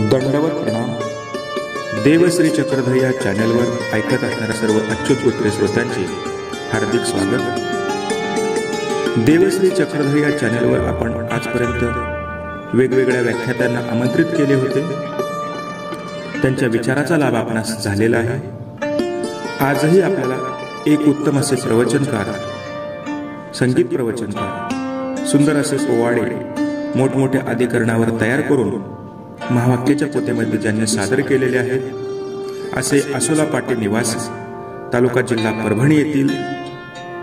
दंडवत प्रणाम। देवश्री चक्रधर या चॅनलवर ऐकत असणाऱ्या सर्व अच्युतपुत्र श्रोत्यांचे हार्दिक स्वागत। देवश्री चक्रधर या चॅनलवर आपण आजपर्यंत वेगवेगळ्या व्याख्यात्यांना आमंत्रित केले होते, त्यांच्या विचाराचा लाभ आपणास झालेला आहे। आजही आपल्याला एक उत्तम असे प्रवचनकार, संगीत प्रवचनकार, सुंदर असे पोवाडे मोठमोठ्या अधिकरणावर तयार करून महावाक्याच्या पोथ्यामध्ये ज्यांनी सादर केलेले आहेत असे आसोला पाटी निवासी, तालुका जिल्हा परभणी येथील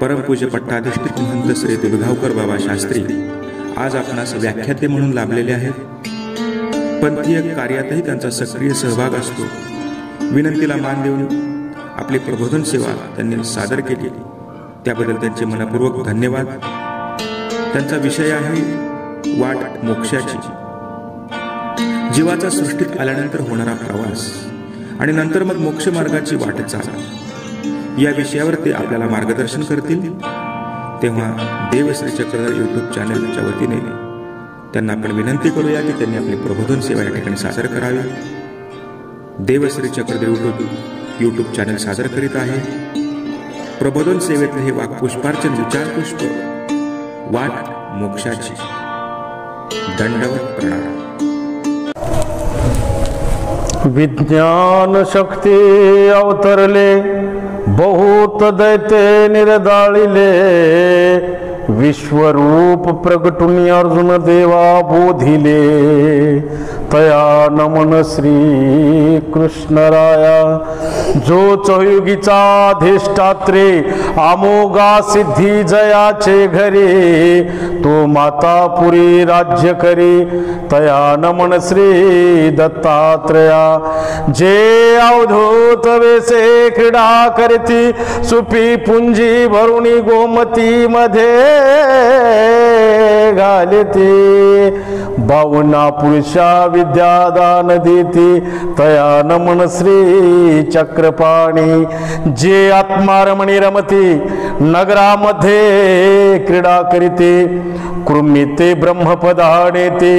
परमपूज्य पट्टाधिष्ठित महंत श्री दुधगावकर बाबा शास्त्री आज आपणास व्याख्याते म्हणून लाभलेले आहेत। पंथीय कार्यातही त्यांचा सक्रिय सहभाग असतो। विनंतीला मान देऊन आपली प्रबोधन सेवा त्यांनी सादर केली, त्याबद्दल त्यांचे मनपूर्वक धन्यवाद। त्यांचा विषय आहे वाट मोक्षाची, जीवाचा सृष्टीत आल्यानंतर होणारा प्रवास आणि नंतर मग मोक्ष मार्गाची वाटचाल, या विषयावर ते आपल्याला मार्गदर्शन करतील। तेव्हा देवश्री चक्रधर यूट्यूब चॅनलच्या वतीने त्यांना आपण विनंती करूया की त्यांनी आपली प्रबोधन सेवा या ठिकाणी सादर करावी। देवश्री चक्रधर यूट्यूब चॅनल सादर करीत आहे प्रबोधन सेवेतले हे वाक्पुष्पार्चन विचार पुष्प, वाट मोक्षाची। दंडवत प्रणाम। विज्ञान शक्ती अवतरले, बहुत दैते निर्दाळिले, विश्वरूप प्रगटुनी अर्जुन देवा बोधिले, तया नमन श्री कृष्णराया। जो चहुयुगीचा अधिष्ठात्रे, अमोघा सिद्धी जयाचे घरी, तो मातापुरी राज्य करी, तया नमन श्री दत्तात्रया। जे अवधूत वेसे क्रीडा करती, सुपी पुंजी भरुणी गोमती मध्ये घालती, बावना पुरुषा विद्यादान देती, तया नमन श्री चक्रपाणी। जे आत्मारमणी रमती, नगरामध्ये क्रीडा करीते, कृमिते ब्रह्मपदानेते,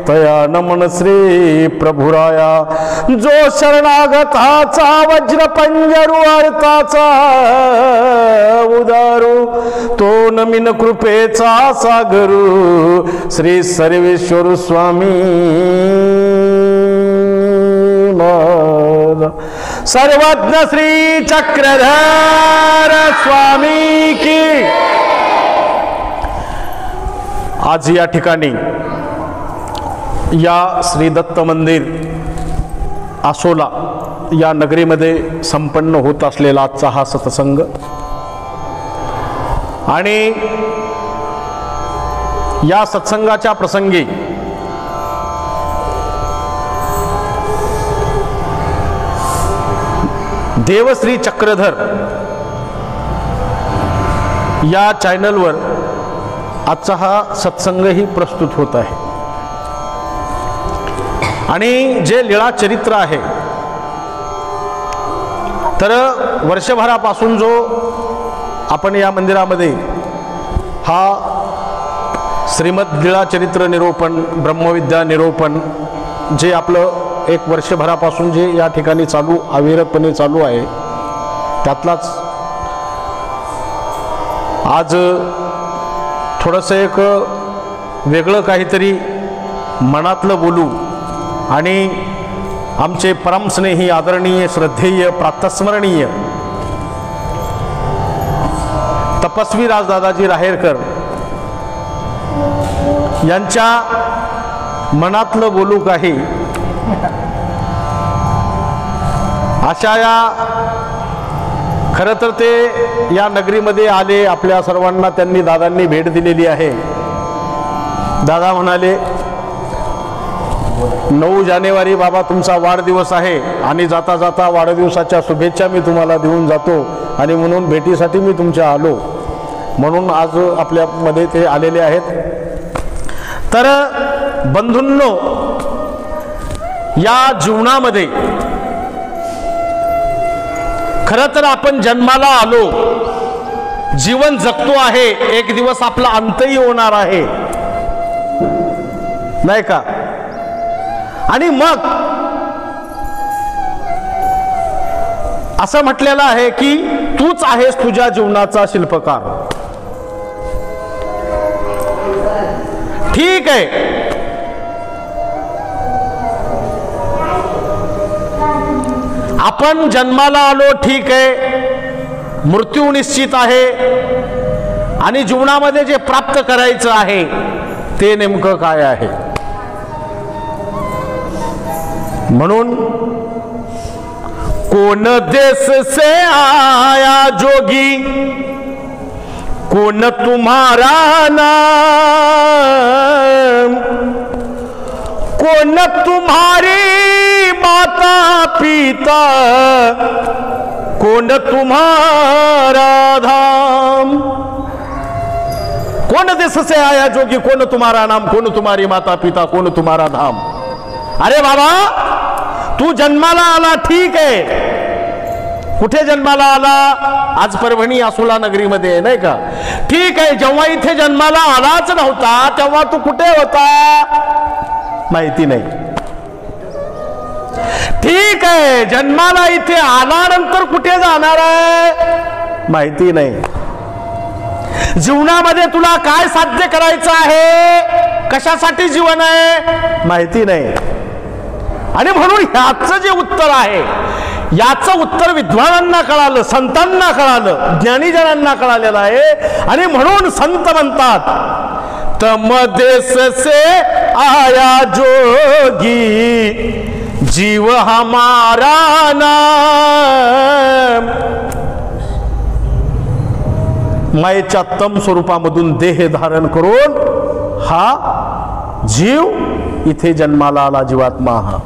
तया नमन श्री प्रभुराया। जो शरणागताचा वज्र पंजरू अर्थाचा उदारू, तो नमीन कृपेचा सागरू, श्री सर्वेश्वर स्वामी सर्वज्ञ श्री चक्रधर स्वामी की। आज या ठिकाणी या श्री दत्त मंदिर आसोला या नगरीमध्ये संपन्न होत असलेला आजचा हा सत्संग आणि या सत्संगाच्या प्रसंगी देवश्री चक्रधर या चॅनलवर आजचा हा सत्संगही प्रस्तुत होत आहे। आणि जे लीळा चरित्र आहे, तर वर्षभरापासून जो आपण या मंदिरामध्ये हा श्रीमद लीळा चरित्र निरूपण, ब्रह्मविद्या निरूपण जे आपलं एक वर्षभरापासून जे या ठिकाणी चालू अविरतपणे चालू आहे, त्यातलाच आज थोडंसं एक वेगळं काहीतरी मनातलं बोलू आणि आमचे परमस्नेही आदरणीय श्रद्धेय प्रातस्मरणीय तपस्वी राजदादाजी राहेरकर यांच्या मनातलं बोलू काही अशा या खरं तर ते या नगरीमध्ये आले, आपल्या सर्वांना त्यांनी दादांनी भेट दिलेली आहे। दादा म्हणाले 9 जानेवारी बाबा तुमचा वाढदिवस आहे आणि जाता जाता वाढदिवसाच्या शुभेच्छा मी तुम्हाला देऊन जातो आणि म्हणून भेटीसाठी मी तुमच्या आलो, म्हणून आज आपल्यामध्ये ते आलेले आहेत। तर बंधूंनो, या जीवनामध्ये खरं तर आपण जन्माला आलो, जीवन जगतो आहे, एक दिवस आपला अंतही होणार आहे, नाही का? आणि मग असं म्हटलेलं आहे की तूच आहेस तुझ्या जीवनाचा शिल्पकार. ठीक आहे, आपण जन्माला आलो, ठीक आहे, मृत्यू निश्चित आहे आणि जीवनामध्ये जे प्राप्त करायचं आहे ते नेमकं काय आहे. म्हणून कौन देश से आया जोगी, कौन तुम्हारा नाम, कौन तुम्हारी माता पिता, कौन तुम्हारा धाम. कौन देश से आया जोगी, कौन तुम्हारा नाम, कौन तुम्हारी माता पिता, कौन तुम्हारा धाम. अरे बाबा, तू जन्माला आला, ठीक आहे. कुठे जन्माला आला? आज परभणी आसुला नगरीमध्ये, नाही का? ठीक आहे. जेव्हा इथे जन्माला आलाच नव्हता तेव्हा तू कुठे होता? माहिती नाही. ठीक आहे, जन्माला इथे आल्यानंतर कुठे जाणार आहे? माहिती नाही. जीवनामध्ये तुला काय साध्य करायचं आहे, कशासाठी जीवन आहे, माहिती नाही. आणि म्हणून ह्याचं जे उत्तर आहे, याचं उत्तर विद्वानांना कळालं, संतांना कळालं, ज्ञानीजनांना कळालेलं आहे. आणि म्हणून संत म्हणतात, तम देश से आया जोगी, जीव हमारा नाम. मायेच्या तम स्वरूपामधून देह धारण करून हा जीव इथे जन्माला आला, जीवात्मा हा.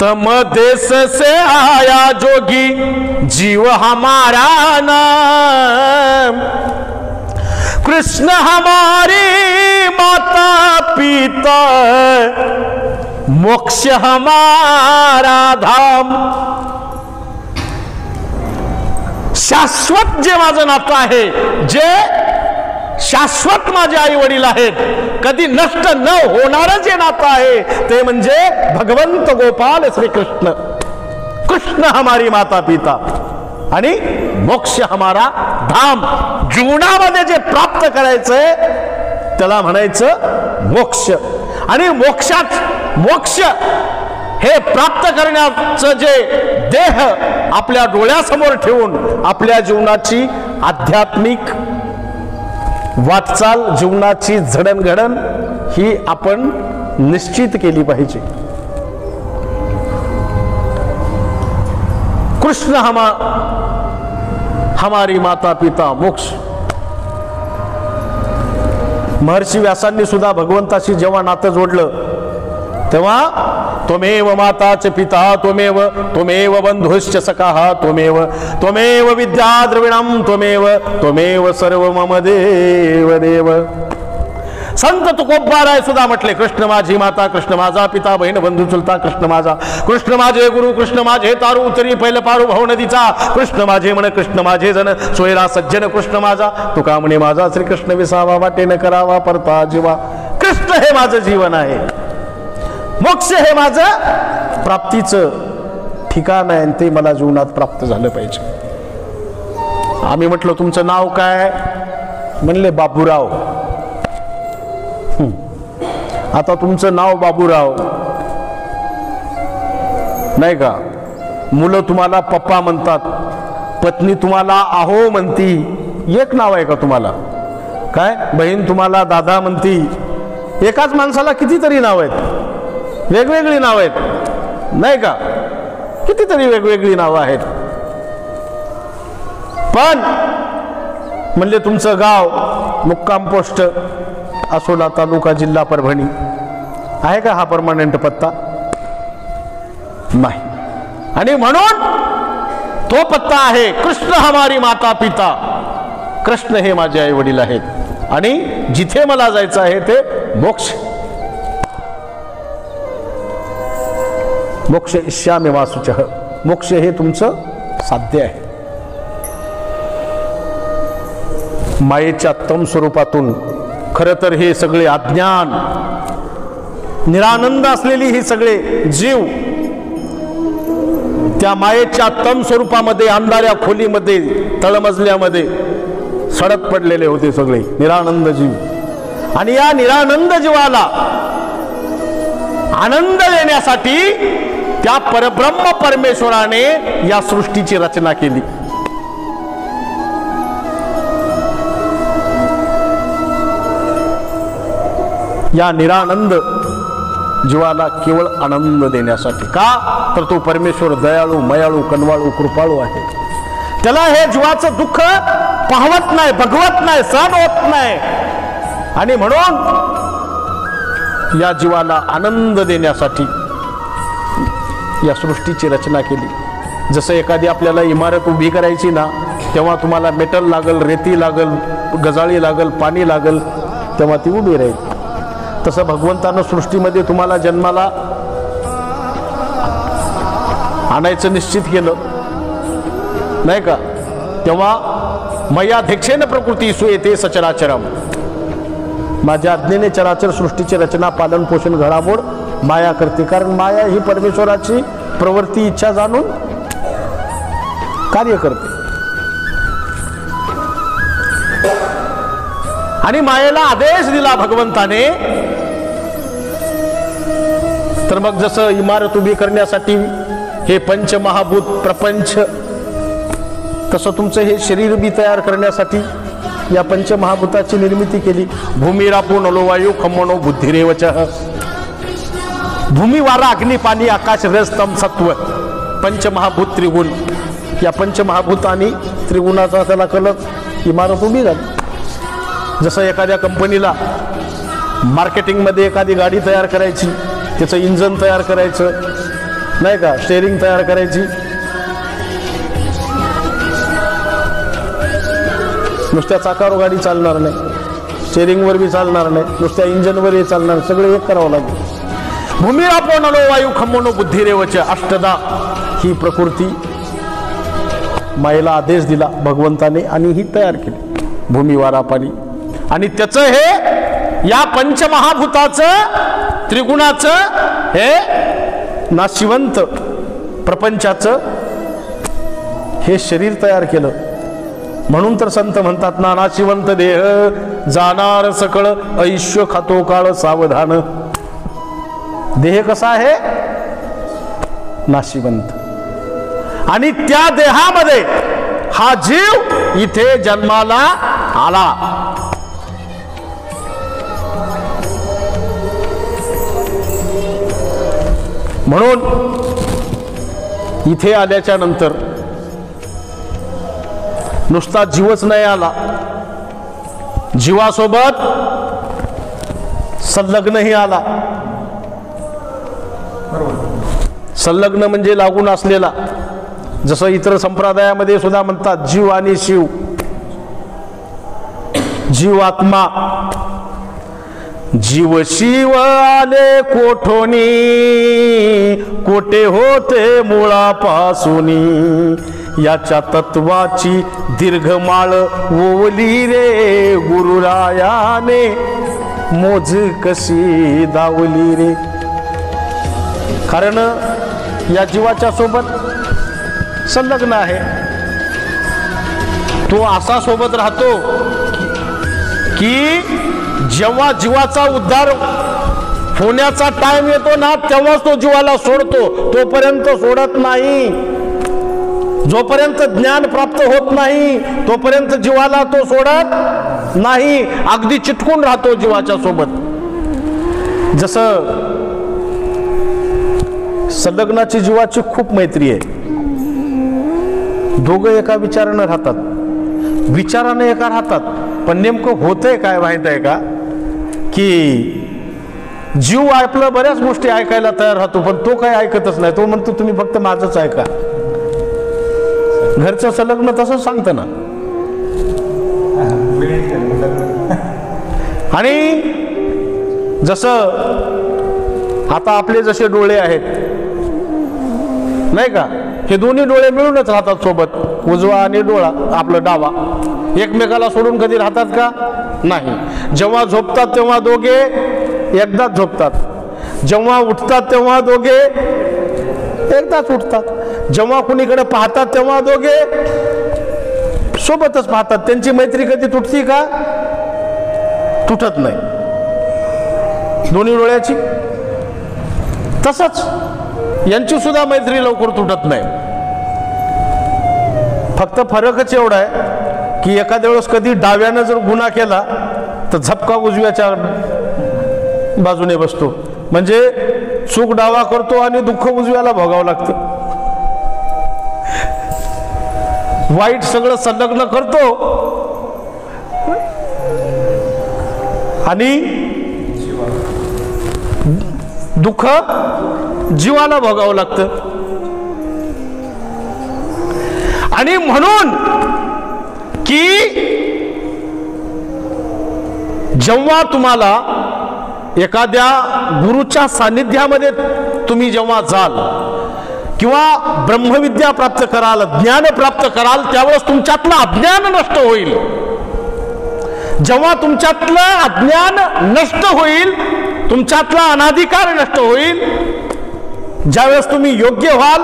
तम देश से आया जोगी, जीव हमारा नाम, कृष्ण हमारी माता पिता, मोक्ष हमारा धाम. शाश्वत जे माझं नातं आहे, जे शाश्वत माझे आई वडील आहेत, कधी नष्ट न होणारं जे नातं आहे ते म्हणजे भगवंत गोपाल श्रीकृष्ण. कृष्ण हमारी माता पिता आणि मोक्ष हमारा धाम. जीवनामध्ये जे प्राप्त करायचंय त्याला म्हणायचं मोक्ष. आणि मोक्ष हे प्राप्त करण्याचं जे देह आपल्या डोळ्यासमोर ठेवून आपल्या जीवनाची आध्यात्मिक वाटचाल, जीवनाची जडणघडण ही आपण निश्चित केली पाहिजे. कृष्ण हमारी माता पिता मोक्ष. महर्षी व्यासांनी सुद्धा भगवंताशी जेव्हा नातं जोडलं तेव्हा त्वमेव माता च पिता, त्वमेव बंधुश्च सखाः, त्वमेव विद्या द्रविणं, त्वमेव सर्व मम देव देव. संत तुकोबाराय सुद्धा म्हटले, कृष्ण माझी माता, कृष्ण माझा पिता, बहीण बंधू चुलता कृष्ण माझा, कृष्ण माझे गुरु, कृष्ण माझे तारू उतरी पैल पारू भाऊ नदीचा, कृष्ण माझे मन, कृष्ण माझे जन, सोयरा सज्जन कृष्ण माझा, तुका म्हणे माझा श्रीकृष्ण विसावा, वाटे न करावा परता जीवा. कृष्ण हे माझं जीवन आहे, मोक्ष हे माझं प्राप्तीचं ठिकाण आहे, ते मला जीवनात प्राप्त झालं पाहिजे. आम्ही म्हटलं तुमचं नाव काय? म्हणले बाबूराव. आता तुमचं नाव बाबूराव नाही का? मुलं तुम्हाला पप्पा म्हणतात, पत्नी तुम्हाला आहो म्हणती. एक नाव आहे का तुम्हाला? काय बहीण तुम्हाला दादा म्हणती. एकाच माणसाला कितीतरी नाव आहेत, वेगवेगळी नाव आहेत नाही का? कितीतरी वेगवेगळी नावं आहेत. पण म्हणले तुमचं गाव, मुक्काम पोस्ट आसोला तालुका जिल्हा परभणी आहे का? हा परमनंट पत्ता नाही. आणि म्हणून तो पत्ता आहे कृष्ण हमारी माता पिता. कृष्ण हे माझे आई वडील आहेत आणि जिथे मला जायचं आहे ते मोक्ष. मोक्ष इष्यामि वासुचः. मोक्ष हे तुमचं साध्य आहे. मायेच्या तम स्वरूपातून खरं तर हे सगळे अज्ञान, निरानंद असलेली ही सगळे जीव त्या मायेच्या तम स्वरूपामध्ये अंधाऱ्या खोलीमध्ये तळमजल्यामध्ये सडक पडलेले होते सगळे निरानंद जीव। आणि या निरानंद जीवाला आनंद देण्यासाठी त्या परब्रह्म परमेश्वराने या सृष्टीची रचना केली। या निरानंद जीवाला केवळ आनंद देण्यासाठी। का तर तो परमेश्वर दयाळू मयाळू कनवाळू कृपाळू आहे। त्याला हे जीवाचं दुःख पाहवत नाही, बघवत नाही, सहन होत नाही। आणि म्हणून या जीवाला आनंद देण्यासाठी या सृष्टीची रचना केली। जसं एखादी आपल्याला इमारत उभी करायची ना, तेव्हा तुम्हाला मेटल लागल, रेती लागल, गजाळी लागल, पाणी लागल, तेव्हा ती उभी राहील। तसं भगवंतानं सृष्टीमध्ये तुम्हाला जन्माला आणायचं निश्चित केलं नाही का? तेव्हा मयाध्यक्षेन प्रकृती सुयेते सचराचरम, माझ्या आज्ञेने चराचर सृष्टीची रचना पालन पोषण घडामोड माया करते। कारण माया ही परमेश्वराची प्रवृत्ती इच्छा जाणून कार्य करते। आणि मायेला आदेश दिला भगवंताने, तर मग जसं इमारत उभी करण्यासाठी हे पंचमहाभूत प्रपंच, तसं तुमचं हे शरीर बी तयार करण्यासाठी या पंचमहाभूताची निर्मिती केली। भूमिरापो नलो वायू खम्मनो बुद्धिरेवच, भूमी वारा अग्नी पाणी आकाश रस तम सत्व, पंचमहाभूत त्रिगुण। या पंचमहाभूत आणि त्रिगुणाचा त्याला कलत इमारत उभी झाली। जसं एखाद्या कंपनीला मार्केटिंगमध्ये एखादी गाडी तयार करायची, त्याचं इंजन तयार करायचं नाही का, स्टेअरिंग तयार करायची, नुसत्या चाकावर गाडी चालणार नाही, स्टेअरिंगवर बी चालणार नाही, नुसत्या इंजनवरही चालणार, सगळं एक करावं लागेल। भूमिरापो नलो वायू खम्मनो बुद्धिरेवच, अष्टदा ही प्रकृती मायेला आदेश दिला भगवंताने आणि ही तयार केली भूमी वारा पाणी। आणि त्याचं हे या पंचमहाभूताचं त्रिगुणाचं हे नाशिवंत प्रपंचाचं हे शरीर तयार केलं। म्हणून तर संत म्हणतात ना, नाशिवंत देह जाणार सकळ ऐश्य खातो काळ सावधान। देह कसा आहे? नाशिवंत। आणि त्या देहामध्ये हा जीव इथे जन्माला आला। म्हणून इथे आल्याच्या नंतर नुसता जीवच नाही आला, जीवासोबत संलग्नही आला। संलग्न म्हणजे लागून असलेला, जसं इतर संप्रदायामध्ये सुद्धा म्हणतात जीव आणि शिव, जीव आत्मा। जीव शिव आले कोठोनी, कोठे होते मुळापासूनी, याच्या तत्वाची दीर्घमाळ ओवली रे गुरुरायाने, मोज कशी दावली रे। कारण या जीवाच्या सोबत संलग्न आहे, तो असा सोबत राहतो की जेव्हा जीवाचा उद्धार होण्याचा टाइम येतो ना, तेव्हाच तो जीवाला सोडतो, तोपर्यंत सोडत नाही। जोपर्यंत ज्ञान प्राप्त होत नाही तोपर्यंत जीवाला तो सोडत नाही, अगदी चिटकून राहतो जीवाच्या सोबत। जसं संलग्नाची जीवाची खूप मैत्री आहे, दोघं एका विचारानं राहतात, विचाराने एका राहतात, पण नेमकं होतंय काय माहित आहे का, की जीव आपलं बऱ्याच गोष्टी ऐकायला तयार राहतो, पण तो काही ऐकतच नाही। तो म्हणतो तुम्ही फक्त माझंच ऐका। घरचं संलग्न तसंच सांगतं ना। आणि जसं आता आपले जसे डोळे आहेत नाही का, हे दोन्ही डोळे मिळूनच राहतात सोबत, उजवा आणि डोळा आपला डावा, एकमेकाला सोडून कधी राहतात का? नाही। जेव्हा झोपतात तेव्हा दोघे एकदाच झोपतात, जेव्हा उठतात तेव्हा दोघे एकदाच उठतात। जेव्हा कुणीकडे पाहतात तेव्हा दोघे सोबतच पाहतात. त्यांची मैत्री कधी तुटती का? तुटत नाही. दोन्ही डोळ्याची तसंच यांची सुद्धा मैत्री लवकर तुटत नाही. फक्त फरकच एवढा आहे की एखाद्या वेळेस कधी डाव्यानं जर गुन्हा केला तर झपका उजव्याच्या बाजूने बसतो. म्हणजे चूक डावा करतो आणि दुःख उजव्याला भोगावं लागतं. वाईट सगळं संलग्न करतो आणि दुःख जीवाला भोगावं लागतं. आणि म्हणून की जेव्हा तुम्हाला एखाद्या गुरुच्या सानिध्यामध्ये तुम्ही जेव्हा जाल किंवा ब्रह्मविद्या प्राप्त कराल, ज्ञान प्राप्त कराल, त्यावेळेस तुमच्यातलं अज्ञान नष्ट होईल. जेव्हा तुमच्यातलं अज्ञान नष्ट होईल, तुमच्यातला अनाधिकार नष्ट होईल, ज्यावेळेस तुम्ही योग्य व्हाल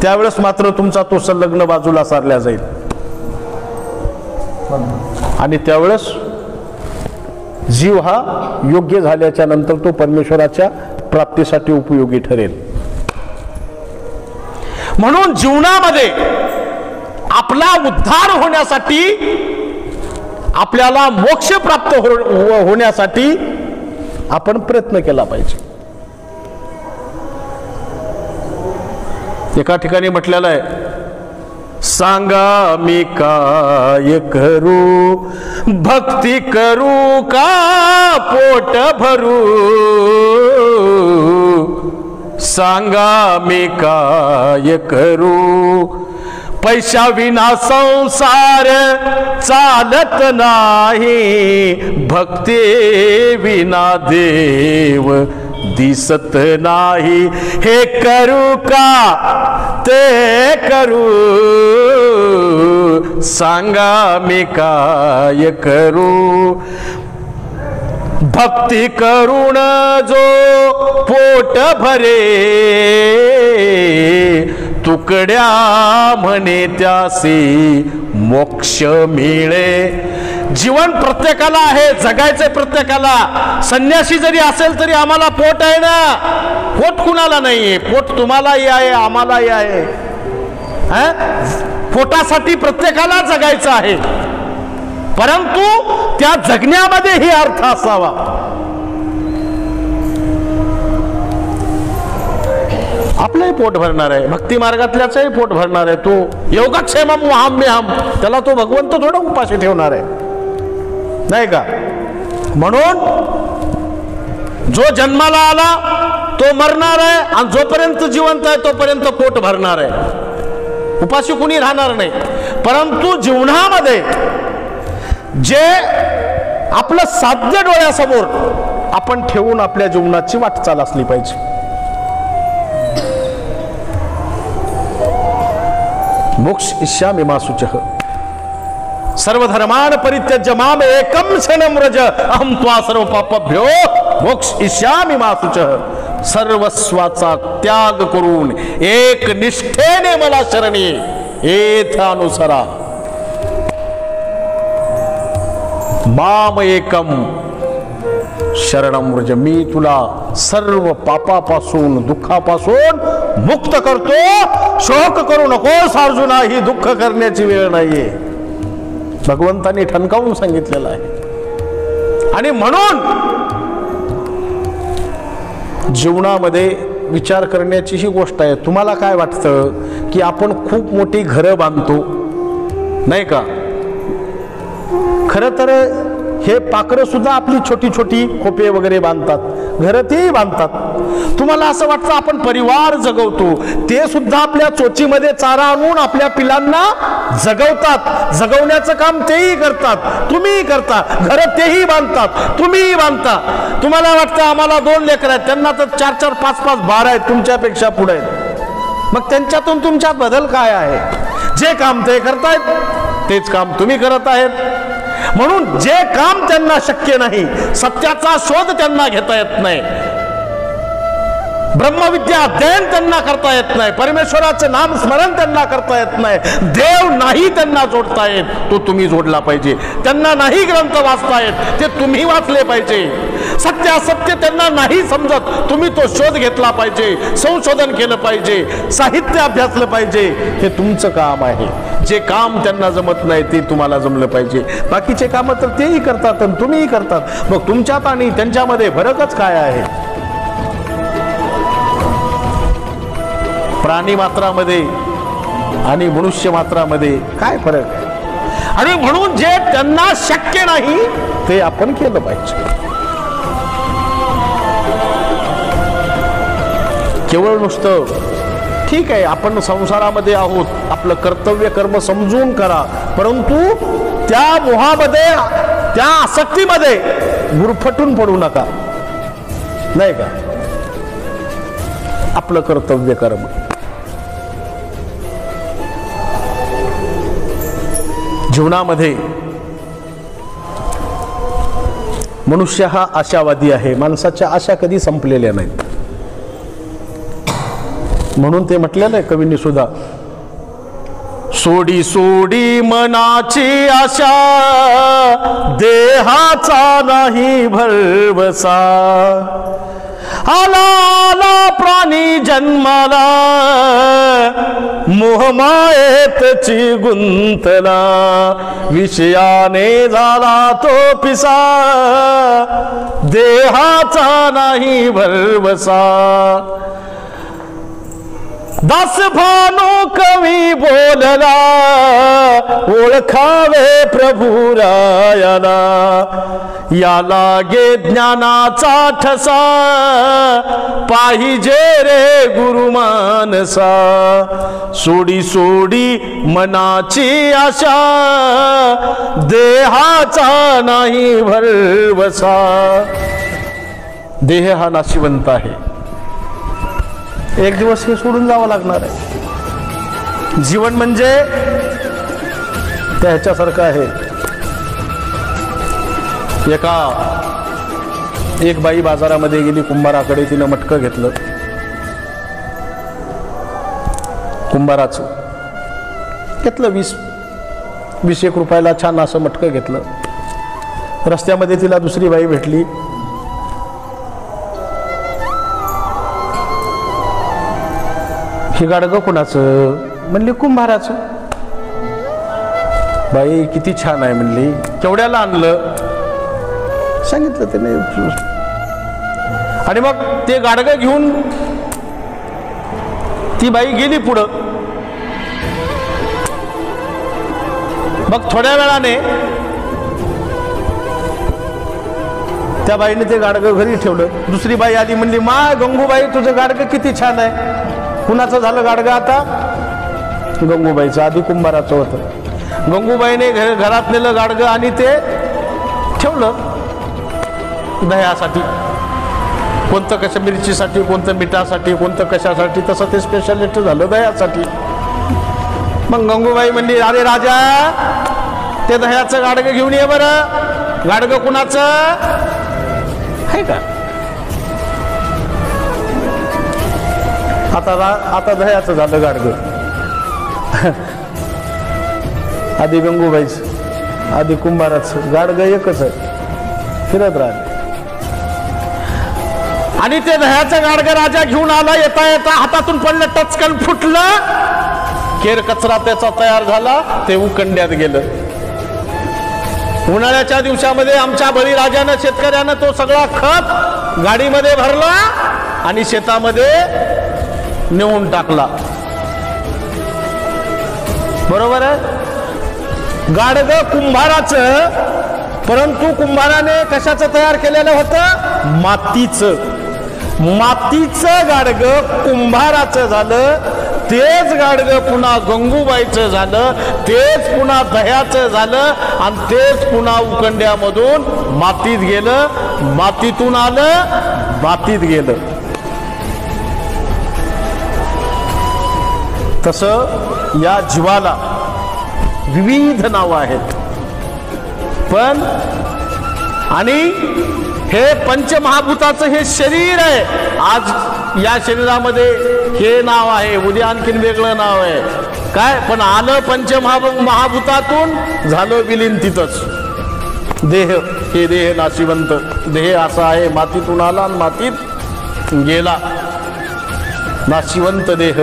त्यावेळेस मात्र तुमचा तो संलग्न बाजूला सारला जाईल. आणि त्यावेळेस जीव हा योग्य झाल्याच्या नंतर तो परमेश्वराच्या प्राप्तीसाठी उपयोगी ठरेल. म्हणून जीवनामध्ये आपला उद्धार होण्यासाठी, आपल्याला मोक्ष प्राप्त होण्यासाठी आपण प्रयत्न केला पाहिजे. एका ठिकाणी म्हटलेलं आहे, सांगा मी काय करू, भक्ती करू का पोट भरू, सांगा मी काय करू, पैसा विना संसार चालत नाही, भक्ती विना देव दिसत नाही, हे करू का ते करू, सांगा मी काय करू, भक्ती करून जो पोट भरे, तुकड्या म्हणे त्यासी मोक्ष मिळे. जीवन प्रत्येकाला आहे, जगायचे प्रत्येकाला. संन्यासी जरी असेल तरी आम्हाला पोट आहे ना, पोट कुणाला नाहीये. पोट तुम्हालाही आहे, आम्हालाही आहे. पोटासाठी प्रत्येकाला जगायचं आहे, परंतु त्या जगण्यामध्येही अर्थ असावा. आपलंही पोट भरणार आहे, भक्ती मार्गातल्याचंही पोट भरणार आहे. तो योगक्षेमम वहाम्यहम, त्याला तो भगवंत थोडा उपाशी ठेवणार आहे, नाही का? म्हणून जो जन्माला आला तो मरणार आहे, आणि जोपर्यंत जिवंत आहे तोपर्यंत पोट भरणार आहे. उपाशी कुणी राहणार नाही. परंतु जीवनामध्ये जे आपलं साध्य डोळ्यासमोर आपण ठेवून आपल्या जीवनाची वाटचाल असली पाहिजे. मोक्ष इष्यामि मा शुचः, सर्वधर्मान् परित्यज्य माम एकम शरणं व्रज, अहं त्वा सर्व पापेभ्यो मोक्ष इष्यामि मा शुचः. सर्वस्वाचा त्याग करून एक निष्ठेने मला शरणी येथ अनुसरा. माम एकम शरणं व्रज, मी तुला सर्व पापापासून, दुःखापासून मुक्त करतो. शोक करू नकोस अर्जुना, ही दुःख करण्याची वेळ नाहीये, भगवंतांनी ठणकावून सांगितलेलं आहे. आणि म्हणून जीवनामध्ये विचार करण्याची ही गोष्ट आहे. तुम्हाला काय वाटतं की आपण खूप मोठी घरं बांधतो, नाही का? खरं तर हे पाखरं सुद्धा आपली छोटी छोटी खोपे वगैरे बांधतात, घरं तेही बांधतात. तुम्हाला असं वाटतं आपण परिवार जगवतो, ते सुद्धा आपल्या चोचीमध्ये चारा आणून आपल्या पिलांना जगवतात. जगवण्याचं काम तेही करतात, तुम्हीही करता. घरं तेही बांधतात, तुम्हीही बांधता. तुम्हाला वाटतं आम्हाला 2 लेकरं आहेत, त्यांना तर 4-4, 5-5 12 आहेत, तुमच्यापेक्षा पुढे आहेत. मग त्यांच्यातून तुमच्यात बदल काय आहे? जे काम ते करतायत तेच काम तुम्ही करत आहेत. म्हणून जे काम त्यांना शक्य नाही, सत्याचा शोध त्यांना घेता येत नाही, ब्रह्मविद्या अध्ययन त्यांना करता येत नाही, परमेश्वराचं नाम स्मरण त्यांना करता येत नाही, देव नाही त्यांना जोडता येत, तो तुम्ही जोडला पाहिजे. त्यांना नाही ग्रंथ वाचता येत, ते तुम्ही वाचले पाहिजे. सत्य असत्य त्यांना नाही समजत, तुम्ही तो शोध घेतला पाहिजे, संशोधन केलं पाहिजे, साहित्य अभ्यासलं पाहिजे. हे तुमचं काम आहे. जे काम त्यांना जमत नाही ते तुम्हाला जमलं पाहिजे. बाकीचे काम तर तेही करतात आणि तुम्हीही करतात. मग तुमच्यात आणि त्यांच्यामध्ये फरकच काय आहे? प्राणी मात्रामध्ये आणि मनुष्य मात्रामध्ये काय फरक आहे? आणि म्हणून जे त्यांना शक्य नाही ते आपण केलं पाहिजे. केवळ नुसतं ठीक आहे आपण संसारामध्ये आहोत, आपलं कर्तव्य कर्म समजून करा, परंतु त्या मोहामध्ये त्या आसक्तीमध्ये गुरफटून पडू नका, नाही का? आपलं कर्तव्य कर्म. जीवनामध्ये मनुष्य हा आशावादी आहे. माणसाच्या आशा कधी संपलेल्या नाहीत. म्हणून ते म्हटलेलं आहे कवींनी सुद्धा, सोडी सोडी मनाची आशा, देहाचा नाही भरवसा, आला आला प्राणी जन्माला, मोहमायेतची गुंतला, विषयाने झाला तो पिसा, देहाचा नाही भरवसा. दास भानो कवी बोलला, ओळखावे प्रभू रायाला, या लागे ज्ञानाचा ठसा, पाहिजे रे गुरुमानसा. सोडी सोडी मनाची आशा, देहाचा नाही भरवसा. देह हा नाशिवंत आहे, एक दिवस हे सोडून जावं लागणार आहे. जीवन म्हणजे त्या ह्याच्यासारखं आहे. एक बाई बाजारामध्ये गेली कुंभाराकडे, तिनं मटकं घेतलं कुंभाराचं, घेतलं 20 रुपयाला छान असं मटकं घेतलं. रस्त्यामध्ये तिला दुसरी बाई भेटली. हे गाडगं कोणाचं? म्हणली कुंभाराचं. बाई किती छान आहे म्हणली. केवढ्याला आणलं? सांगितलं त्याने. आणि मग ते गाडगं घेऊन ती बाई गेली पुढं. मग थोड्या वेळाने त्या बाईने ते गाडगं घरी ठेवलं. दुसरी बाई आली, म्हणली मा गंगूबाई तुझं गाडगं किती छान आहे. कुणाचं झालं गाडगं आता? गंगूबाईचं. आधी कुंभाराचं होतं. गंगूबाईने घरात नेलं गाडगं आणि ते ठेवलं दह्यासाठी. कोणतं कशा मिरचीसाठी, कोणतं मिठासाठी, कोणतं कशासाठी, तसं ते स्पेशालिटी झालं दह्यासाठी. मग गंगूबाई म्हणली अरे राजा ते दह्याचं गाडगं घेऊन ये बरं. गाडगं कुणाचं आहे का? आता दह्याचं झालं गाडगं. आधी गंगूबाईचं, आधी कुंभाराचं. गाडगं एकच आहे, फिरत राहिले. आणि ते दह्याचं गाडगं राजा घेऊन आला. येता येता हातातून पडलं, टचकन फुटलं. केर कचरा त्याचा तयार झाला. ते उकंड्यात गेलं. उन्हाळ्याच्या दिवसामध्ये आमच्या बळीराजानं, शेतकऱ्यानं तो सगळा खत गाडीमध्ये भरला आणि शेतामध्ये नेऊन टाकला. बरोबर आहे? गाडगं कुंभाराचं, परंतु कुंभाराने कशाचं तयार केलेलं होतं? मातीचं. मातीचं गाडगं कुंभाराचं झालं. तेच गाडगं पुन्हा गंगूबाईचं झालं. तेच पुन्हा दह्याचं झालं. आणि तेच पुन्हा उकंड्यामधून मातीत गेलं. मातीतून आलं, मातीत गेलं. तसं या जीवाला विविध नावं आहेत. पण आणि हे पंचमहाभूताचं हे शरीर आहे. आज या शरीरामध्ये हे नाव आहे, उद्या आणखीन वेगळं नाव आहे काय, पण आलं पंचमहाभूतातून झालं विलीन तिथंच. देह हे देह नाशिवंत, देह असा आहे मातीतून आला आणि मातीत गेला, नाशिवंत देह.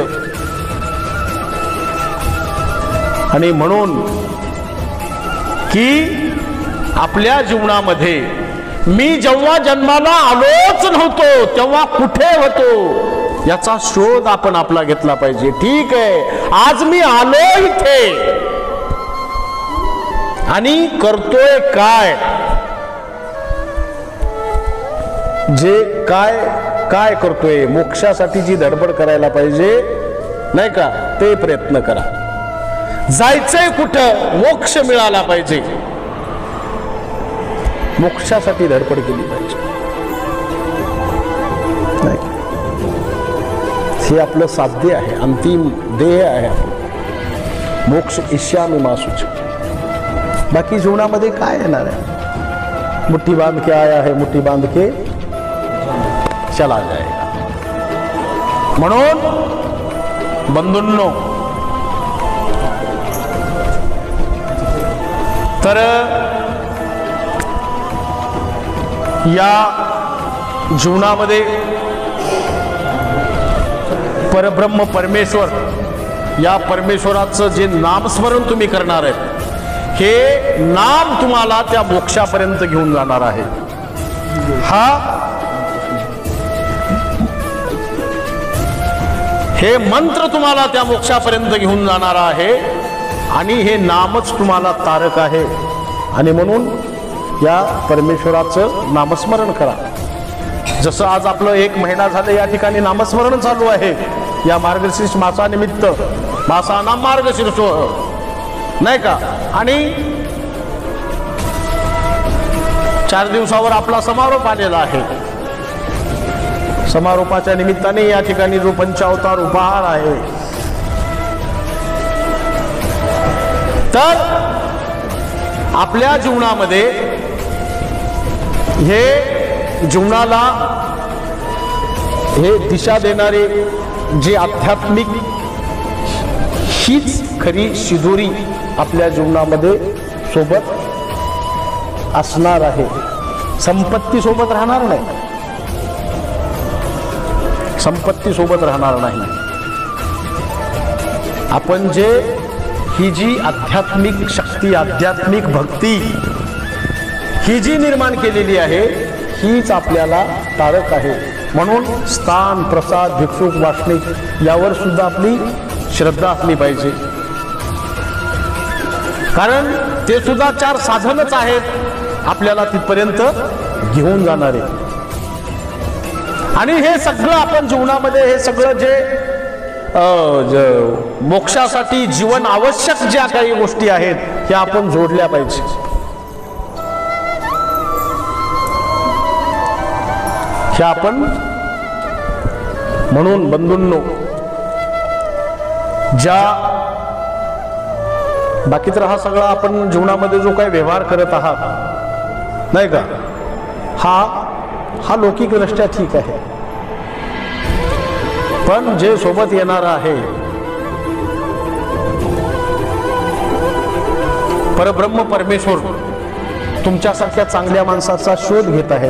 आणि म्हणून की आपल्या जीवनामध्ये मी जेव्हा जन्माला आलोच नव्हतो तेव्हा कुठे होतो याचा शोध आपण आपला घेतला पाहिजे. ठीक आहे, आज मी आलो इथे आणि करतोय काय, जे काय काय करतोय, मोक्षासाठी जी धडपड करायला पाहिजे नाही का, ते प्रयत्न करा. जायचंय कुठं, मोक्ष मिळाला पाहिजे, मोक्षासाठी धडपड केली पाहिजे. हे आपलं साध्य आहे, अंतिम ध्येय आहे आपलं. मोक्ष इष्यामि मा शुची. बाकी जीवनामध्ये काय येणार आहे, मुट्ठी बांध के आया है मुट्ठी बांध के चला जाएगा. म्हणून बंधूंनो, तर या जीवनामध्ये परब्रह्म परमेश्वर, या परमेश्वराचं जे नामस्मरण तुम्ही करणार आहेत, हे नाम तुम्हाला त्या मोक्षापर्यंत घेऊन जाणार आहे. हे मंत्र तुम्हाला त्या मोक्षापर्यंत घेऊन जाणार आहे आणि हे नामच तुम्हाला तारक आहे. आणि म्हणून या परमेश्वराचं नामस्मरण करा. जसं आज आपलं 1 महिना झालं या ठिकाणी नामस्मरण चालू आहे, या मार्गशीर्ष मासानिमित्त, मासानाम मार्गशीर्षो नाही का. आणि 4 दिवसावर आपला समारोप आलेला आहे. समारोपाच्या निमित्ताने या ठिकाणी जो पंचावतार उपहार आहे, तर आपल्या जीवनामध्ये हे जीवनाला हे दिशा देणारे जे आध्यात्मिक, हीच खरी शिदोरी आपल्या जीवनामध्ये सोबत असणार आहे. संपत्ती सोबत राहणार नाही, संपत्ती सोबत राहणार नाही. आपण जे ही जी आध्यात्मिक शक्ती, आध्यात्मिक भक्ती ही जी निर्माण केलेली आहे, हीच आपल्याला तारक आहे. म्हणून स्थान, प्रसाद, भिक्षुक, वासनिक यावर सुद्धा आपली श्रद्धा असली पाहिजे, कारण ते सुद्धा 4 साधनच आहेत आपल्याला तिथपर्यंत घेऊन जाणारे. आणि हे सगळं आपण जीवनामध्ये, हे सगळं जे मोक्षासाठी जीवन आवश्यक ज्या काही गोष्टी आहेत, ह्या आपण जोडल्या पाहिजे. ह्या आपण, म्हणून बंधूंनो, ज्या बाकी तर हा सगळा आपण जीवनामध्ये जो काही व्यवहार करत आहात नाही का, हा लौकिकदृष्ट्या ठीक आहे, पण जे सोबत येणार आहे परब्रह्म परमेश्वर तुमच्यासारख्या चांगल्या माणसाचा शोध घेत आहे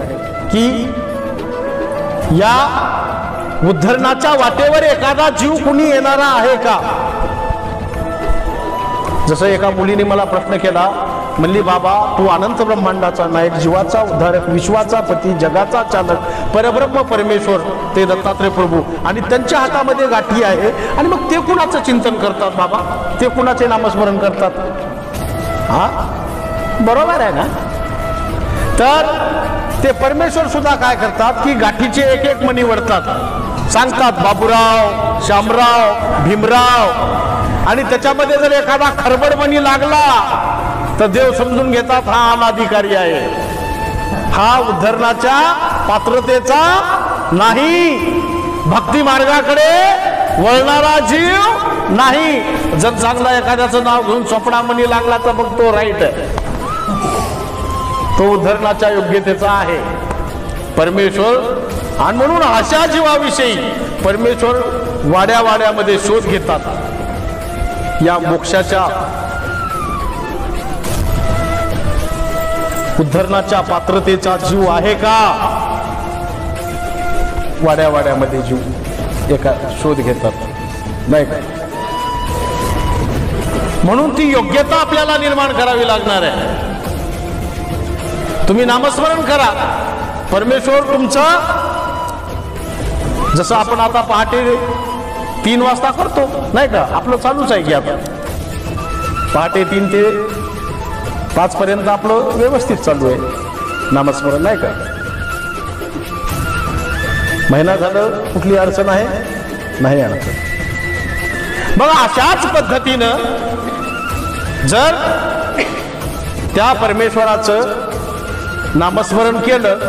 की या उद्धरणाच्या वाटेवर एखादा जीव कुणी येणारा आहे का. जसं एका मुलीने मला प्रश्न केला, म्हणली बाबा तू अनंत ब्रह्मांडाचा नायक, जीवाचा उद्धारक, विश्वाचा पती, जगाचा चालक, परब्रह्म परमेश्वर ते दत्तात्रय प्रभू, आणि त्यांच्या हातामध्ये गाठी आहे, आणि मग ते कुणाचं चिंतन करतात बाबा, ते कुणाचे नामस्मरण करतात. हा बरोबर आहे ना. तर ते परमेश्वर सुद्धा काय करतात की गाठीचे एक एक मणी वडतात, सांगतात बाबूराव, शामराव, भीमराव, आणि त्याच्यामध्ये जर एखादा खरबड मणी लागला तर देव समजून घेतात हा अनाधिकारी आहे, हा उद्धरणाच्या पात्रतेचा नाही, भक्ती मार्गाकडे वळणारा जीव नाही. जर चांगला एखाद्याचं नाव घेऊन स्वप्नामणी लागला तर मग तो राईट आहे, तो उद्धरणाच्या योग्यतेचा आहे. परमेश्वर आणि म्हणून अशा जीवाविषयी परमेश्वर वाड्या वाड्यामध्ये शोध घेतात। या मोक्षाच्या उद्धरणाच्या पात्रतेचा जीव आहे का? वाड्या वाड्यामध्ये जीव एका शोध घेतात, नाही का? म्हणून ती योग्यता आपल्याला निर्माण करावी लागणार आहे। तुम्ही नामस्मरण करा, परमेश्वर तुमचा, जसं आपण आता पहाटे 3 वाजता करतो, नाही का? आपलं चालूच आहे की आता पहाटे 3 ते 5 पर्यंत आपलं व्यवस्थित चालू आहे नामस्मरण, नाही का? महिना झालं, कुठली अडचण आहे? नाही अडचण। मग अशाच पद्धतीनं जर त्या परमेश्वराचं नामस्मरण केलं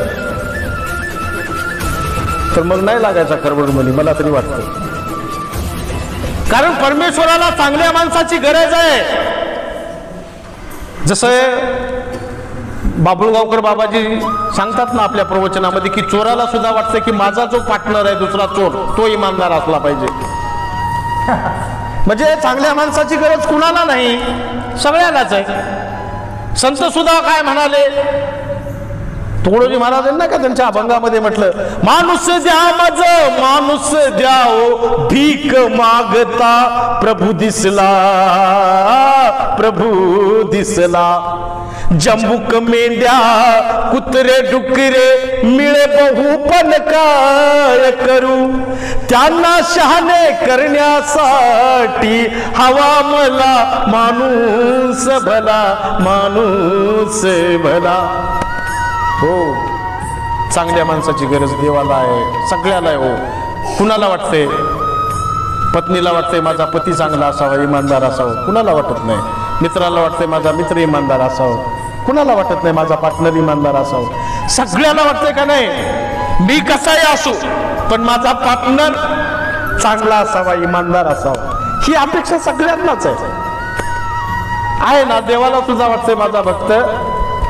तर मग नाही लागायचा करवडमणी, मला तरी वाटतं। कारण परमेश्वराला चांगल्या माणसाची गरज आहे। जसं बाबुळगावकर बाबाजी सांगतात ना आपल्या प्रवचनामध्ये की चोराला सुद्धा वाटतं की माझा जो पार्टनर आहे दुसरा चोर तो इमानदार असला पाहिजे। म्हणजे चांगल्या माणसाची गरज कुणाला नाही, सगळ्यालाच आहे। संत सुद्धा काय म्हणाले, तुकडोजी महाराजांना का त्यांच्या अभंगामध्ये म्हटलं, माणूस द्या मज माणूस द्याओ, भीक मागता प्रभू दिसला, प्रभू दिसला। जंबूक मेंढ्या कुत्रे डुकरे मिळे बहु पण काय करू, त्यांना शहाणे करण्यासाठी हवा मला माणूस भला, माणूस भला। हो, चांगल्या माणसाची गरज देवाला आहे, सगळ्याला आहे। हो, कुणाला वाटते? पत्नीला वाटते माझा पती चांगला असावा, इमानदार असावा, कुणाला वाटत नाही? मित्राला वाटते माझा मित्र इमानदार असावा, कुणाला वाटत नाही माझा पार्टनर इमानदार असावा? सगळ्याला वाटते का नाही? मी कसाही असो पण माझा पार्टनर चांगला असावा, इमानदार असावा, ही अपेक्षा सगळ्यांनाच आहे ना? देवाला सुद्धा वाटते माझा भक्त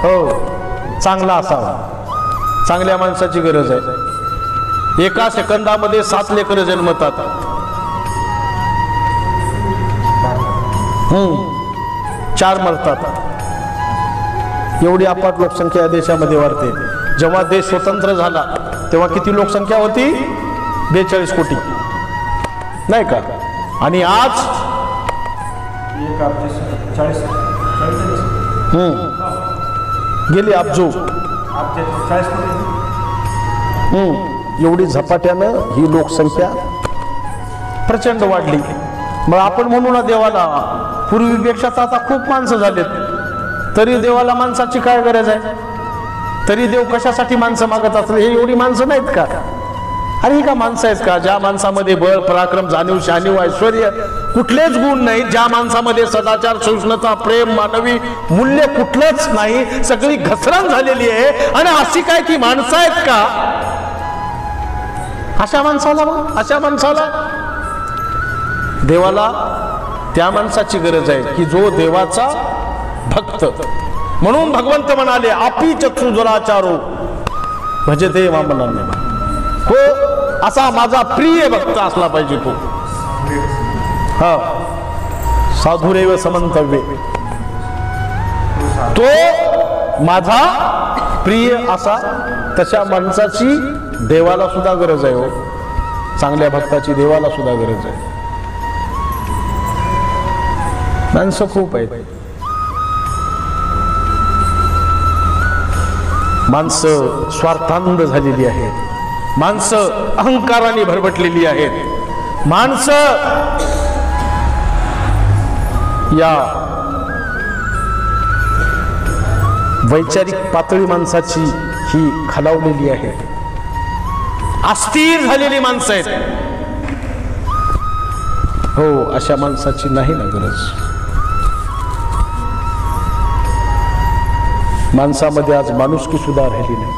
हो चांगला असावा। चांगल्या माणसाची गरज आहे। एका सेकंदामध्ये 7 लेकरं जन्मतात, 4 मरतात। एवढी अफाट लोकसंख्या या देशामध्ये वाढते। जेव्हा देश स्वतंत्र झाला तेव्हा किती लोकसंख्या होती? 42 कोटी, नाही का? आणि आज गेली अब्जो, एवढी झपाट्यानं ही लोकसंख्या प्रचंड वाढली। मग आपण म्हणू ना देवाला, पूर्वीपेक्षा आता खूप माणसं झालेत, तरी देवाला माणसाची काय गरज आहे? तरी देव कशासाठी माणसं मागत असेल? हे एवढी माणसं नाहीत का? अरे ही का माणसं आहेत का ज्या माणसामध्ये बळ, पराक्रम, जाणीव, शानीव, ऐश्वर्य कुठलेच गुण नाहीत, ज्या माणसामध्ये सदाचार, सहिष्णुता, प्रेम, मानवी मूल्य कुठलंच नाही, सगळी घसरण झालेली आहे? आणि अशी काय ती माणसं आहेत का? अशा माणसाला देवाला त्या माणसाची गरज आहे की जो देवाचा भक्त। म्हणून भगवंत म्हणाले, आपी चक्षु दुराचारो भजते वामनान्य। हो, असा माझा प्रिय भक्त असला पाहिजे तो। हा, साधुरेव समंतव्ये, तो माझा प्रिय असा, तशा माणसाची देवाला सुद्धा गरज आहे। हो, चांगल्या भक्ताची देवाला सुद्धा गरज आहे। माणसं खूप आहेत, माणसं स्वार्थांध झालेली आहेत, माणसं अहंकाराने भरभटलेली आहेत, माणसं या वैचारिक पातळी माणसाची ही खालावलेली आहे, अस्थिर झालेली माणसं आहेत। हो, अशा माणसाची नाही ना गरज। माणसामध्ये आज माणुसकी सुद्धा राहिली नाही।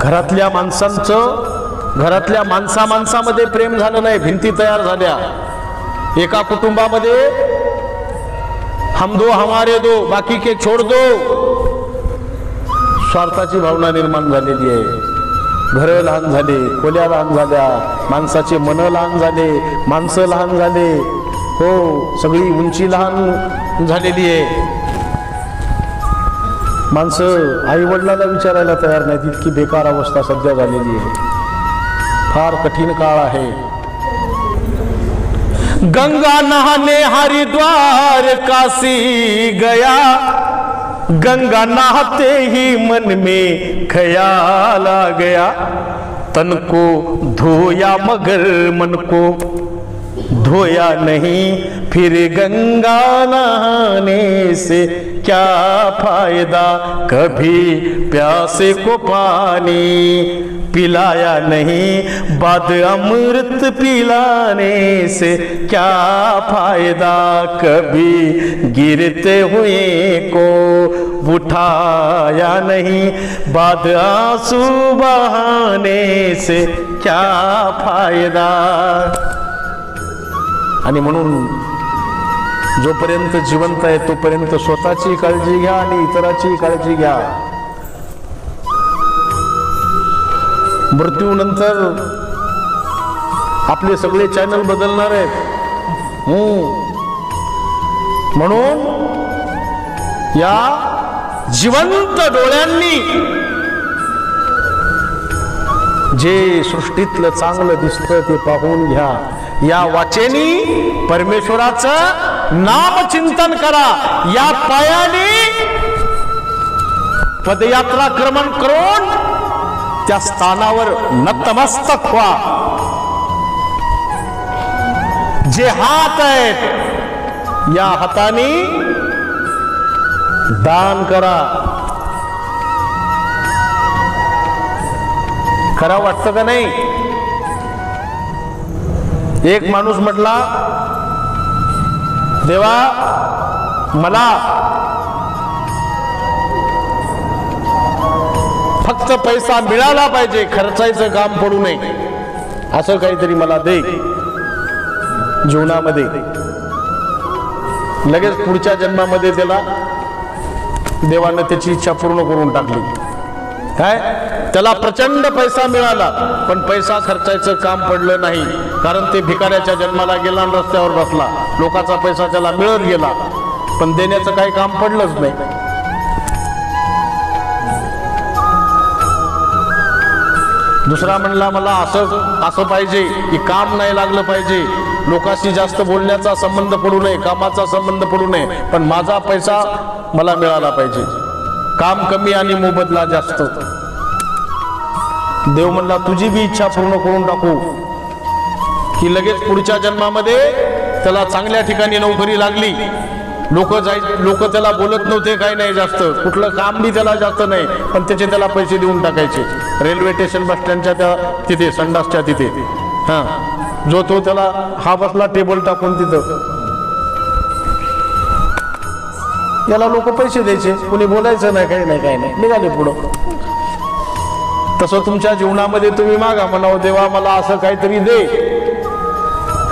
घरातल्या माणसामध्ये प्रेम झालं नाही, भिंती तयार झाल्या। एका कुटुंबामध्ये हम दो हमारे दो बाकी के छोड़ दो, स्वार्थाची भावना निर्माण झालेली आहे. घरं लहान झाले, खोल्या लहान झाल्या, माणसाचे मन लहान झाले, माणसं लहान झाले, हो सगळी उंची लहान झालेली आहे. माणसं आई वडिलाला विचारायला तयार नाहीत, इतकी बेकार अवस्था सध्या झालेली आहे. फार कठीण काळ आहे. गंगा नहाने हरिद्वार काशी गया, गंगा नहाते ही मन में ख्याल आ गया, तन को धोया मगर मन को धोया नहीं, फिर गंगा नहाने से क्या फायदा, कभी प्यासे को पानी पिलाया नहीं, बाद अमृत पिलाने से क्या फायदा, कभी गिरते हुए को उठाया नहीं, बाद आंसू बहाने से क्या फायदा. आणि म्हणून जोपर्यंत जिवंत आहे तोपर्यंत स्वतःची काळजी घ्या आणि इतराची काळजी घ्या. मृत्यूनंतर आपले सगळे चॅनल बदलणार आहेत. म्हणून या जिवंत डोळ्यांनी जे सृष्टीतलं चांगलं दिसतं ते पाहून घ्या. या वाचेनी परमेश्वराचं नामचिंतन करा. या पायाने पदयात्रा क्रमण करून त्या स्थानावर नतमस्तक व्हा. जे हात आहेत या हाताने दान करा. खरं वाटतं का नाही? एक माणूस म्हटला, देवा मला फक्त पैसा मिळाला पाहिजे, खर्चायचं काम पडू नये, असं काहीतरी मला दे जीवनामध्ये. लगेच पुढच्या जन्मामध्ये त्याला देवानं त्याची इच्छा पूर्ण करून टाकली. काय त्याला प्रचंड पैसा मिळाला पण पैसा खर्चायचं काम पडलं नाही, कारण ते भिकाऱ्याच्या जन्माला गेला आणि रस्त्यावर बसला. लोकांचा पैसा त्याला मिळत गेला पण देण्याचं काही काम पडलंच नाही. दुसरा म्हणला, मला असं पाहिजे की काम नाही लागलं पाहिजे, लोकांशी जास्त बोलण्याचा संबंध पडू नये, कामाचा संबंध पडू नये, पण माझा पैसा मला मिळाला पाहिजे, काम कमी आणि मोबदला जास्त. देव म्हणला, तुझी बी इच्छा पूर्ण करून टाकू. की लगेच पुढच्या जन्मामध्ये त्याला चांगल्या ठिकाणी नोकरी लागली. लोक त्याला बोलत नव्हते, काही नाही जास्त, कुठलं काम बी त्याला जास्त नाही, पण त्याला पैसे देऊन टाकायचे. रेल्वे स्टेशन बस स्टँडच्या त्या तिथे संडासच्या तिथे जो तो त्याला हा बसला टेबल टाकून तिथं, याला लोक पैसे द्यायचे, कुणी बोलायचं नाही, काही नाही, निघाले पुढं. तसं तुमच्या जीवनामध्ये तुम्ही मागा, म्हणावं देवा मला असं काहीतरी दे.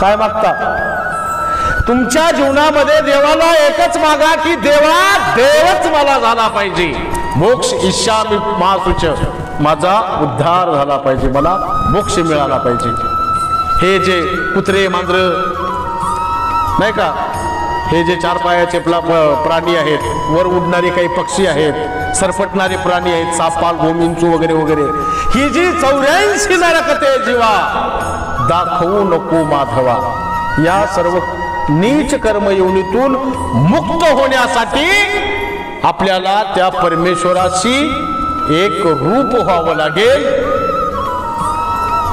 काय मागता? तुमच्या जीवनामध्ये देवाला एकच मागा की देवा देवच मला झाला पाहिजे. मोक्ष इच्छामि मा शुच, माझा उद्धार झाला पाहिजे, मला मोक्ष मिळाला पाहिजे. हे जे कुत्रे मांजर नाही का, हे जे चार पायाचे प्राणी आहेत, वर उडणारे काही पक्षी आहेत, सरपटणारे प्राणी आहेत, सापाल गोमिंचू वगैरे वगैरे, ही जी 84 नरकते जीवा दाखवू नको माधवा. या सर्व नीच कर्म योनीतून मुक्त होण्यासाठी आपल्याला त्या परमेश्वराशी एक रूप व्हावं लागेल,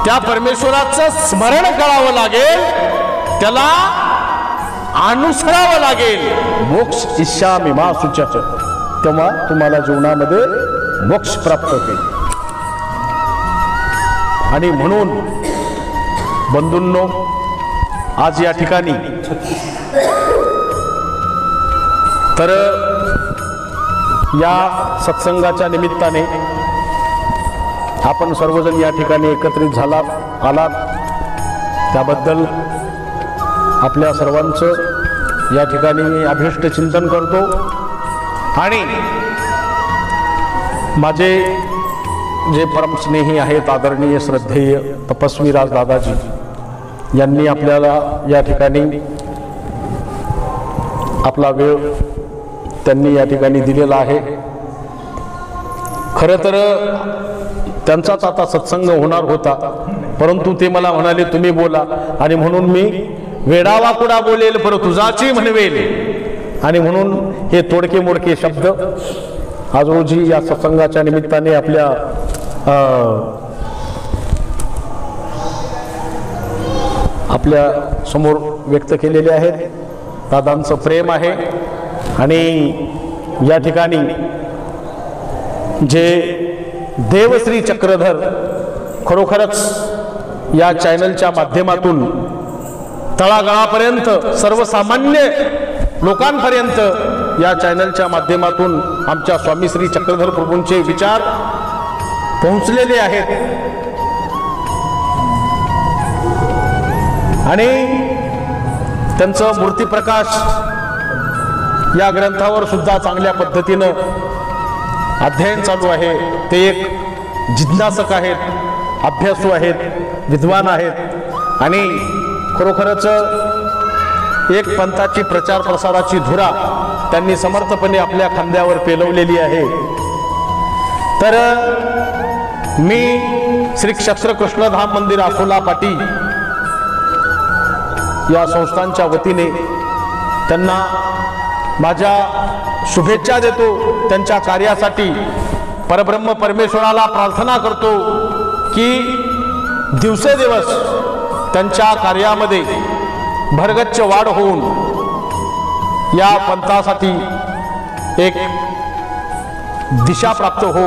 त्या परमेश्वराचं स्मरण करावं लागेल, त्याला अनुसरावं लागेल. मोक्ष इच्छामि मा शुचः, तेव्हा तुम्हाला जीवनामध्ये मोक्ष प्राप्त होईल. आणि म्हणून बंधूंनो, आज या ठिकाणी तर या सत्संगाच्या निमित्ताने आपण सर्वजण या ठिकाणी एकत्रित आलात, त्याबद्दल आपल्या सर्वांचं या ठिकाणी मी अभिष्ट चिंतन करतो. आणि माझे जे परमस्नेही आहेत, आदरणीय श्रद्धेय तपस्वी राज दादाजी यांनी आपल्याला या ठिकाणी आपला वेळ त्यांनी या ठिकाणी दिलेला आहे. खरं तर त्यांचाच आता सत्संग होणार होता, परंतु ते मला म्हणाले तुम्ही बोला, आणि म्हणून मी वेडावाकुडा बोलेल पर तुझाची म्हणवेल, आणि म्हणून हे तोडके मोडके शब्द आज रोजी या सत्संगाच्या निमित्ताने आपल्या समोर व्यक्त केलेले आहेत. दादांचं प्रेम आहे, आणि या ठिकाणी जे देवश्री चक्रधर खरोखरच या चॅनलच्या माध्यमातून तळागाळापर्यंत सर्वसामान्य लोकांपर्यंत या चॅनलच्या माध्यमातून आमच्या स्वामी श्री चक्रधर प्रभूंचे विचार पोहोचलेले आहेत, आणि त्यांचं मूर्तिप्रकाश या ग्रंथावर सुद्धा चांगल्या पद्धतीनं अध्ययन चालू आहे. ते एक जिज्ञासक आहेत, अभ्यासू आहेत, विद्वान आहेत, आणि खरोखरच एक पंथाची प्रचार प्रसाराची धुरा त्यांनी समर्थपणे आपल्या खांद्यावर पेलवलेली आहे. तर मी श्री क्षेत्र कृष्णधाम मंदिर अकोला पाटी या संस्थांच्या वतीने त्यांना माझ्या शुभेच्छा देतो. त्यांच्या कार्यासाठी परब्रह्म परमेश्वराला प्रार्थना करतो की दिवसेदिवस त्यांच्या कार्यामध्ये भरगच्च वाढ होऊन या पंथासाठी एक दिशा प्राप्त हो,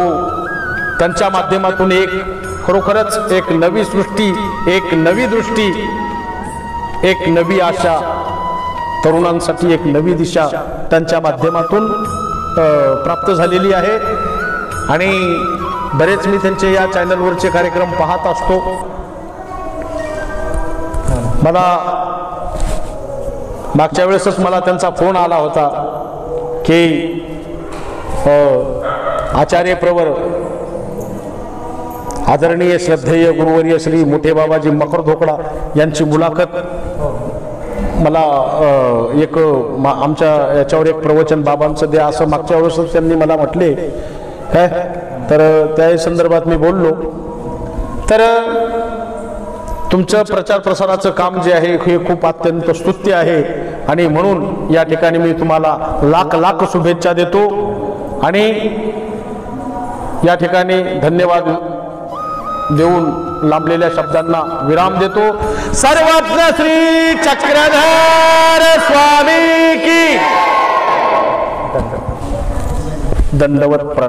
त्यांच्या माध्यमातून एक खरोखरच एक नवी सृष्टी, एक नवी दृष्टी, एक नवी आशा, तरुणांसाठी एक नवी दिशा त्यांच्या माध्यमातून प्राप्त झालेली आहे. आणि बरेच मी त्यांचे या चॅनलवरचे कार्यक्रम पाहत असतो. मला मागच्या वेळेसच मला त्यांचा फोन आला होता की आचार्य प्रवर आदरणीय श्रद्धेय गुरुवर्य श्री मोठे बाबाजी मकर धोकडा यांची मुलाखत मला आमच्या याच्यावर एक प्रवचन बाबांचं द्या असं मागच्या वेळेसच त्यांनी मला म्हटले काय. तर त्या संदर्भात मी बोललो. तर तुमचं प्रचार प्रसाराचं काम जे आहे हे खूप अत्यंत स्तुत्य आहे, आणि म्हणून या ठिकाणी मी तुम्हाला लाख लाख शुभेच्छा देतो, आणि या ठिकाणी धन्यवाद देऊन लांबलेल्या शब्दांना विराम देतो. सर्वत्र श्री चक्रधर स्वामी की दंडवत.